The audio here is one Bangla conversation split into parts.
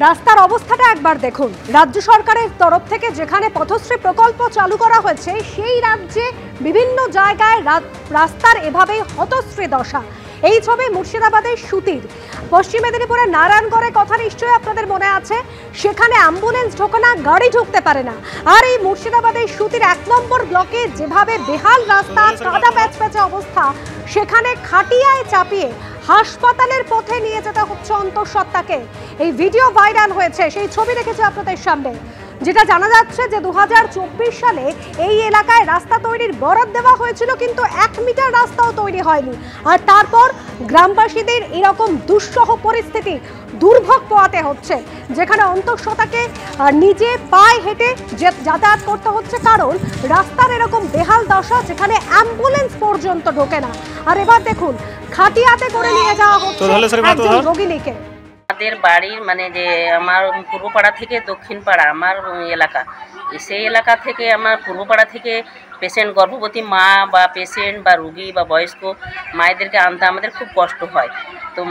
রাস্তার অবস্থাটা একবার দেখুন। রাজ্য সরকারের তরফ থেকে যেখানে পথশ্রী প্রকল্প চালু করা হয়েছে সেই রাজ্যে বিভিন্ন জায়গায় রাস্তার এভাবেই হতশ্রী দশা। এই ছবি মুর্শিদাবাদের সুতির। পশ্চিম মেদিনীপুরের নারায়ণগড়ের কথা নিশ্চয়ই আপনাদের মনে আছে, সেখানে অ্যাম্বুলেন্স ঢোকে না, গাড়ি ঢুকতে পারে না। আর এই মুর্শিদাবাদের সুতির ১ নম্বর ব্লকে যেভাবে বেহাল রাস্তা, কাদা প্যাচপ্যাচে অবস্থা, সেখানে খাটিয়ায় চাপিয়ে হাসপাতালের পথে নিয়ে যেতে হচ্ছে অন্তঃসত্ত্বাকে। এই ভিডিও ভাইরাল হয়েছে, সেই ছবি রেখেছে আপনাদের সামনে। যেটা জানা যাচ্ছে যে ২০২৪ সালে এই এলাকায় রাস্তা তৈরির বরাদ দেওয়া হয়েছিল, কিন্তু ১ মিটার রাস্তাও তৈরি হয়নি। আর তারপর গ্রামবাসীদের এরকম দুঃসহ পরিস্থিতি দুর্ভোগ পোহাতে হচ্ছে, যেখানে অন্তঃসত্ত্বাকে নিজে পায়ে হেঁটে যাতায়াত করতে হচ্ছে, কারণ রাস্তার এরকম বেহাল দশা, যেখানে অ্যাম্বুলেন্স পর্যন্ত ঢোকে না। আর এবার দেখুন, খাটিয়াতে করে নিয়ে যাওয়া হচ্ছে একজন রোগীকে। আমাদের বাড়ির মানে যে আমার পূর্বপাড়া থেকে দক্ষিণ পাড়া আমার এলাকা, সেই এলাকা থেকে আমার পূর্বপাড়া থেকে পেশেন্ট, গর্ভবতী মা বা পেশেন্ট বা রুগী বা বয়স্ক মায়েদেরকে আনতে আমাদের খুব কষ্ট হয়। তো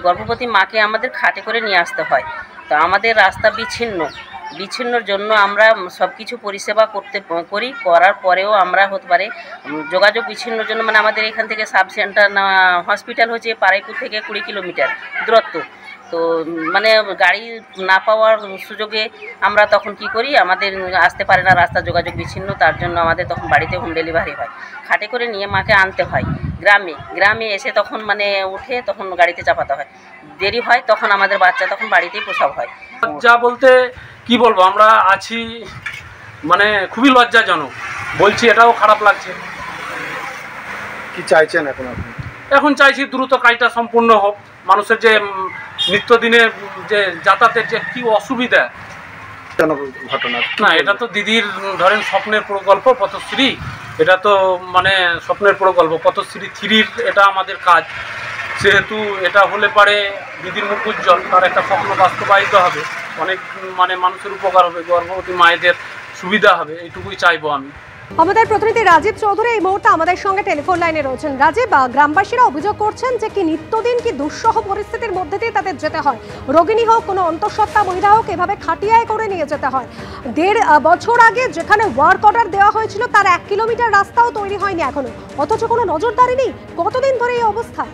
গর্ভবতী মাকে আমাদের খাটে করে নিয়ে আসতে হয়। তো আমাদের রাস্তা বিচ্ছিন্নর জন্য আমরা সব কিছু পরিষেবা করার পরেও আমরা হতে পারে যোগাযোগ বিচ্ছিন্নর জন্য, মানে আমাদের এখান থেকে সাব সেন্টার হসপিটাল হচ্ছে পাড়াইপুর থেকে ২০ কিলোমিটার দূরত্ব। তো মানে গাড়ি না পাওয়ার সুযোগে আমরা তখন কি করি, আমাদের আসতে পারে না, রাস্তা যোগাযোগ বিচ্ছিন্ন, তার জন্য আমাদের তখন বাড়িতে হোম ডেলিভারি হয়। খাটে করে নিয়ে মাকে আনতে হয় গ্রামে এসে তখন মানে উঠে তখন গাড়িতে চাপাতে হয়। দেরি হয় তখন আমাদের বাচ্চা তখন বাড়িতেই প্রসব হয়। লজ্জা বলতে কি বলবো, আমরা আছি মানে খুবই লজ্জাজনক, বলছি এটাও খারাপ লাগছে। কি চাইছেন এখন আপনি? এখন চাইছি দ্রুত কাজটা সম্পূর্ণ হোক। মানুষের যে নিত্যদিনের যে যাতায়াতের যে কি অসুবিধা, ঘটনা না এটা তো দিদির ধরেন স্বপ্নের প্রকল্প পথশ্রী, এটা তো মানে স্বপ্নের প্রকল্প পথশ্রী 3-র এটা আমাদের কাজ। সেহেতু এটা হলে পারে দিদির মুখ উজ্জ্বল, তার একটা স্বপ্ন বাস্তবায়িত হবে, অনেক মানে মানুষের উপকার হবে, গর্ভবতী মায়েদের সুবিধা হবে, এইটুকুই চাইবো আমি। আমাদের প্রতিনিধি রাজীব চৌধুরী এই মুহূর্তে আমাদের সঙ্গে টেলিফোন লাইনে রয়েছেন। রাজীব, গ্রামবাসীরা অভিযোগ করছেন যে কি নিত্যদিন কি দুঃসহ পরিস্থিতির মধ্যে দিয়ে তাদের যেতে হয়, রোগিণী হোক কোনো অন্তঃসত্ত্বা মহিলা হোক, এভাবে খাটিয়ায় করে নিয়ে যেতে হয়। ১.৫ বছর আগে যেখানে ওয়ার্ক অর্ডার দেওয়া হয়েছিল তার ১ কিলোমিটার রাস্তাও তৈরি হয়নি এখনো, অথচ কোনো নজরদারি নেই। কতদিন ধরে এই অবস্থা?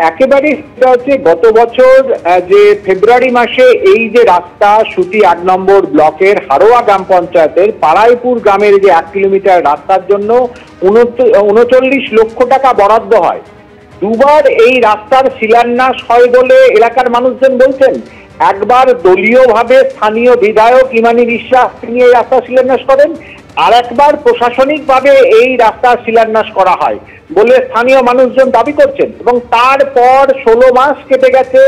একেবারে সেটা হচ্ছে গত বছর যে ফেব্রুয়ারি মাসে এই যে রাস্তা সুতি ৮ নম্বর ব্লকের হারোয়া গ্রাম পঞ্চায়েতের পাড়াইপুর গ্রামের যে ১ কিলোমিটার রাস্তার জন্য ৩৯ লক্ষ টাকা বরাদ্দ হয়। দুবার এই রাস্তার শিলান্যাস হয় বলে এলাকার মানুষজন বলছেন। একবার দলীয়ভাবে স্থানীয় বিধায়ক ইমানি বিশ্বাস তিনি এই রাস্তা শিলান্যাস করেন, আর একবার প্রশাসনিকভাবে এই রাস্তার শিলান্যাস করা হয় বলে স্থানীয় মানুষজন দাবি করছেন। এবং তারপর ১৬ মাস কেটে গেছে,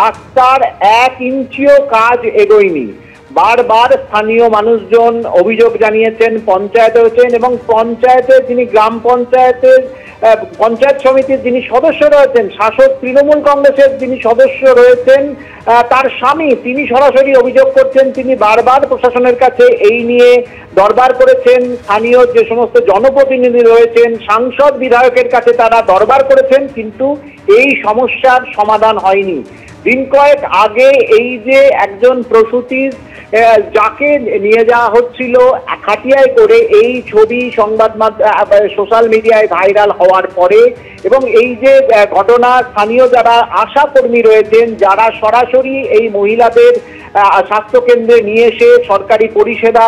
রাস্তার ১ ইঞ্চিও কাজ এগোয়নি। বারবার স্থানীয় মানুষজন অভিযোগ জানিয়েছেন, পঞ্চায়েত হয়েছেন, এবং পঞ্চায়েতের যিনি গ্রাম পঞ্চায়েতের পঞ্চায়েত সমিতির যিনি সদস্য রয়েছেন, শাসক তৃণমূল কংগ্রেসের যিনি সদস্য রয়েছেন, তার স্বামী তিনি সরাসরি অভিযোগ করছেন, তিনি বারবার প্রশাসনের কাছে এই নিয়ে দরবার করেছেন। স্থানীয় যে সমস্ত জনপ্রতিনিধি রয়েছেন, সাংসদ বিধায়কের কাছে তারা দরবার করেছেন, কিন্তু এই সমস্যার সমাধান হয়নি। দিন কয়েক আগে এই যে একজন প্রসূতির যাকে নিয়ে যাওয়া হচ্ছিল খাটিয়ায় করে, এই ছবি সংবাদ সোশ্যাল মিডিয়ায় ভাইরাল হওয়ার পরে, এবং এই যে ঘটনা, স্থানীয় যারা আশা কর্মী রয়েছেন, যারা সরাসরি এই মহিলাদের স্বাস্থ্যকেন্দ্রে নিয়ে এসে সরকারি পরিষেবা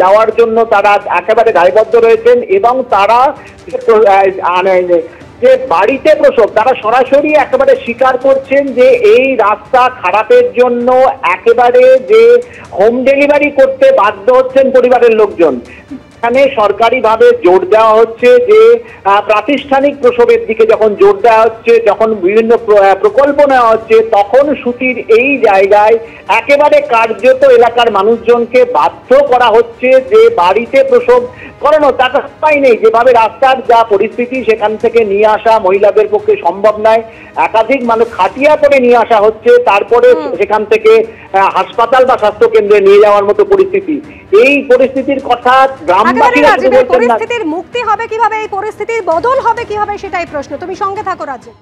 দেওয়ার জন্য তারা একেবারে দায়বদ্ধ রয়েছেন, এবং তারা যে বাড়িতে প্রসব, তারা সরাসরি একেবারে স্বীকার করছেন যে এই রাস্তা খারাপের জন্য একেবারে যে হোম ডেলিভারি করতে বাধ্য হচ্ছেন পরিবারের লোকজন। এখানে সরকারিভাবে জোর দেওয়া হচ্ছে যে প্রাতিষ্ঠানিক প্রসবের দিকে যখন জোর দেওয়া হচ্ছে, যখন বিভিন্ন প্রকল্প নেওয়া হচ্ছে, তখন সুতির এই জায়গায় একেবারে কার্যত এলাকার মানুষজনকে বাধ্য করা হচ্ছে যে বাড়িতে প্রসব করানো, টাকা পাই নেই। যেভাবে রাস্তার যা পরিস্থিতি, সেখান থেকে নিয়ে আসা মহিলাদের পক্ষে সম্ভব নয়। একাধিক মানুষ খাটিয়া করে নিয়ে আসা হচ্ছে, তারপরে সেখান থেকে হাসপাতাল বা স্বাস্থ্য কেন্দ্রে নিয়ে যাওয়ার মতো পরিস্থিতি। এই পরিস্থিতির কথা গ্রামবাসীরা পরিস্থিতির মুক্তি হবে কিভাবে, এই পরিস্থিতির বদল হবে কিভাবে, সেটাই প্রশ্ন। তুমি সঙ্গে থাকো রাজীব।